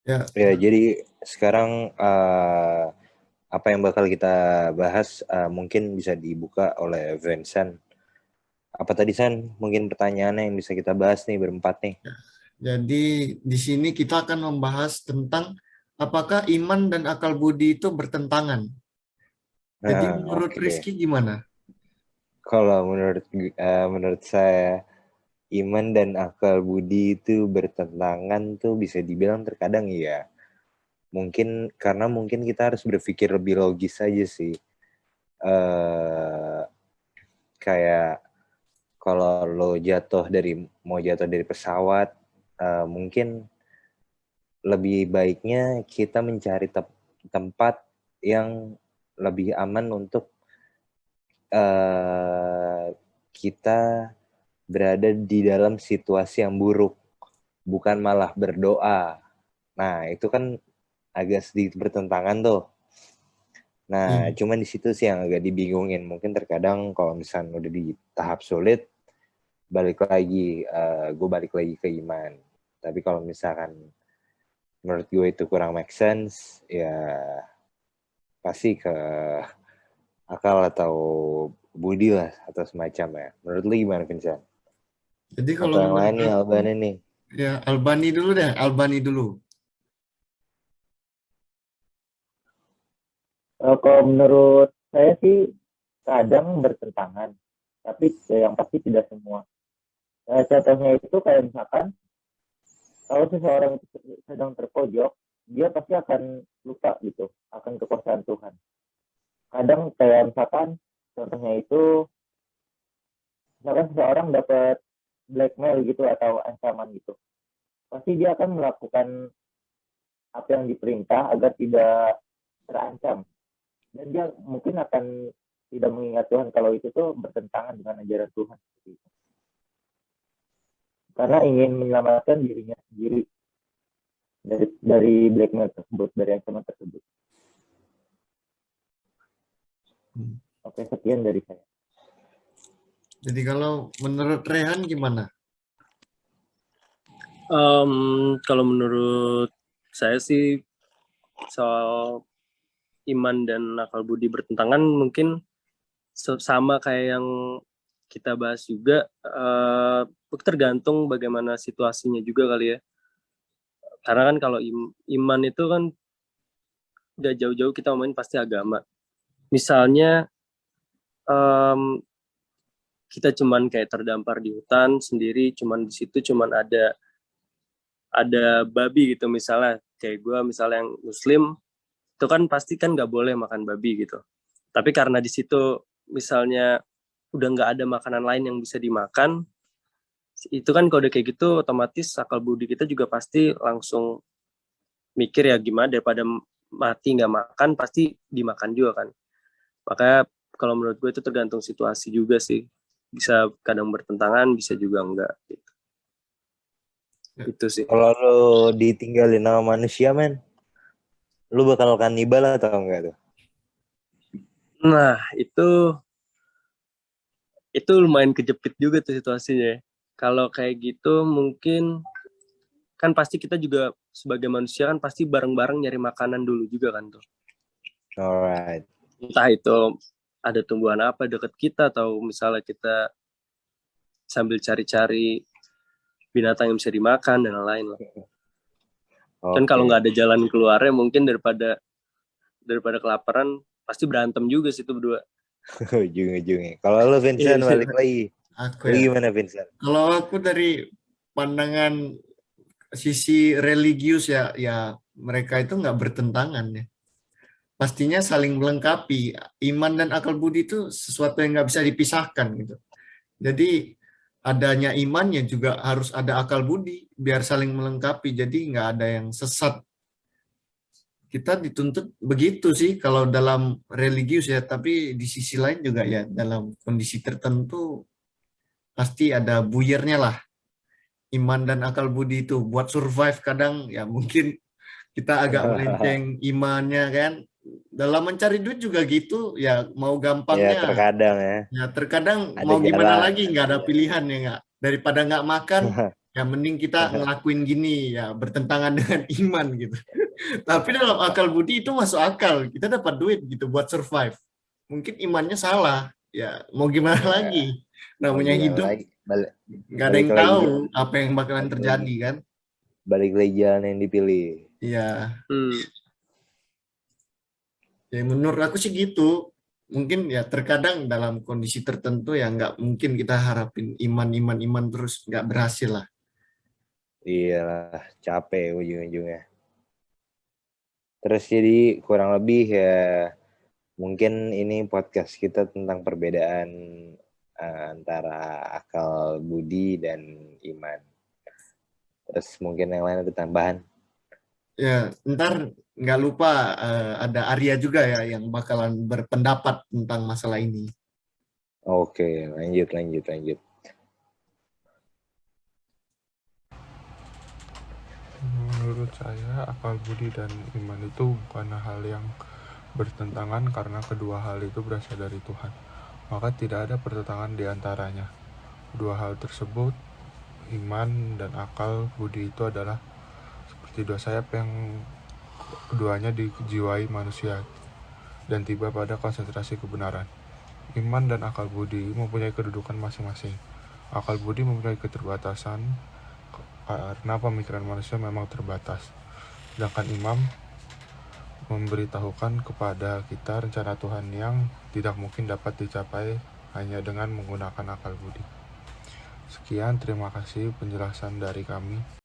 Ya, Ya, jadi sekarang apa yang bakal kita bahas mungkin bisa dibuka oleh Vincent. Apa tadi San? Mungkin pertanyaannya yang bisa kita bahas nih berempat nih. jadi di sini kita akan membahas tentang apakah iman dan akal budi itu bertentangan. Jadi Nah, menurut oke. Rizky gimana? Kalau menurut saya iman dan akal budi itu bertentangan tuh bisa dibilang terkadang iya. Mungkin kita harus berpikir lebih logis aja sih. eh Kayak kalau lo mau jatuh dari pesawat, mungkin lebih baiknya kita mencari tempat yang lebih aman untuk uh, kita berada di dalam situasi yang buruk, bukan malah berdoa. Nah, itu kan agak sedikit bertentangan tuh. Nah, Hmm. cuman di situ sih yang agak dibingungin. Mungkin terkadang kalau misalnya udah di tahap sulit, gue balik lagi ke iman. Tapi kalau misalkan menurut gue itu kurang make sense, ya pasti ke akal atau budi lah atau semacam ya. Menurut lu gimana Vincent? Jadi kalau Atau yang menurut lain nih aku, Alban ini? ya Albani dulu deh, Albani dulu. Kalau menurut saya sih kadang bertentangan, tapi yang pasti tidak semua. Contohnya itu kayak misalkan kalau seseorang itu sedang terpojok, dia pasti akan lupa gitu akan kekuasaan Tuhan. Kadang kayak misalkan contohnya itu misalkan seseorang dapat blackmail gitu atau ancaman gitu, pasti dia akan melakukan apa yang diperintah agar tidak terancam, dan dia mungkin akan tidak mengingat Tuhan kalau itu tuh bertentangan dengan ajaran Tuhan, karena ingin menyelamatkan dirinya sendiri dari blackmail tersebut, dari ancaman tersebut. Hmm. Oke, sekian dari saya. Jadi kalau menurut Rehan gimana? Kalau menurut saya sih soal iman dan akal budi bertentangan mungkin sama kayak yang kita bahas juga, tergantung bagaimana situasinya juga kali ya. Karena kan kalau iman itu kan gak jauh-jauh kita ngomongin pasti agama. Misalnya kita cuman kayak terdampar di hutan sendiri, cuman di situ cuman ada babi gitu, misalnya kayak gue misalnya yang muslim itu kan pasti kan nggak boleh makan babi gitu. Tapi karena di situ misalnya udah nggak ada makanan lain yang bisa dimakan, itu kan kalau udah kayak gitu otomatis akal budi kita juga pasti langsung mikir ya gimana daripada mati nggak makan, pasti dimakan juga kan. Makanya kalau menurut gue itu tergantung situasi juga sih, bisa kadang bertentangan, bisa juga enggak gitu. Ya. Itu sih. Kalau lu ditinggalin sama manusia men, lu bakal kanibal atau enggak tuh? Nah itu lumayan kejepit juga tuh situasinya. Kalau kayak gitu mungkin kan pasti kita juga sebagai manusia kan pasti bareng-bareng nyari makanan dulu juga kan tuh. Alright. Entah itu ada tumbuhan apa deket kita atau misalnya kita sambil cari-cari binatang yang bisa dimakan dan lain-lain lah. Kan kalau Oke. nggak ada jalan keluarnya mungkin daripada kelaparan pasti berantem juga sih itu berdua. Ujung-ujungnya. Kalau lu Vincent balik Iya. lagi. Aku Lu ya. gimana Vincent? Kalau aku dari pandangan sisi religius ya, ya mereka itu nggak bertentangan ya. Pastinya saling melengkapi. Iman dan akal budi itu sesuatu yang nggak bisa dipisahkan gitu. Jadi adanya imannya juga harus ada akal budi biar saling melengkapi. Jadi nggak ada yang sesat. Kita dituntut begitu sih kalau dalam religius ya. Tapi di sisi lain juga ya dalam kondisi tertentu pasti ada buyernya lah. Iman dan akal budi itu buat survive kadang ya mungkin kita agak melenceng imannya kan. Dalam mencari duit juga gitu ya, mau Ya gampangnya terkadang ya. ya terkadang Ada mau gimana jalan. lagi, nggak Ada ada jalan. pilihan ya, nggak, daripada nggak makan Ya mending kita ngelakuin gini ya bertentangan dengan iman gitu. Tapi dalam akal budi itu masuk akal. Kita dapat duit gitu buat survive. Mungkin imannya salah. Ya mau gimana Ya, lagi? mau Namanya gimana hidup lagi? Balik, nggak ada balik yang lagi, tahu apa yang bakalan balik terjadi lagi. kan? Balik lagi jalan yang dipilih. Iya. Hmm. Ya menurut aku sih gitu. Mungkin ya terkadang dalam kondisi tertentu ya nggak mungkin kita harapin iman terus nggak berhasil lah. Iyalah, capek ujung-ujungnya. Terus jadi kurang lebih ya mungkin ini podcast kita tentang perbedaan antara akal budi dan iman. Terus mungkin yang lain ada tambahan. Ya, ntar nggak lupa ada Arya juga ya yang bakalan berpendapat tentang masalah ini. Oke, lanjut. Menurut saya, akal budi dan iman itu bukan hal yang bertentangan karena kedua hal itu berasal dari Tuhan. Maka tidak ada pertentangan di antaranya. Dua hal tersebut, iman dan akal budi itu adalah seperti dua sayap yang keduanya dijiwai manusia dan tiba pada konsentrasi kebenaran. Iman dan akal budi mempunyai kedudukan masing-masing. Akal budi mempunyai keterbatasan karena pemikiran manusia memang terbatas. Sedangkan imam memberitahukan kepada kita rencana Tuhan yang tidak mungkin dapat dicapai hanya dengan menggunakan akal budi. Sekian, terima kasih penjelasan dari kami.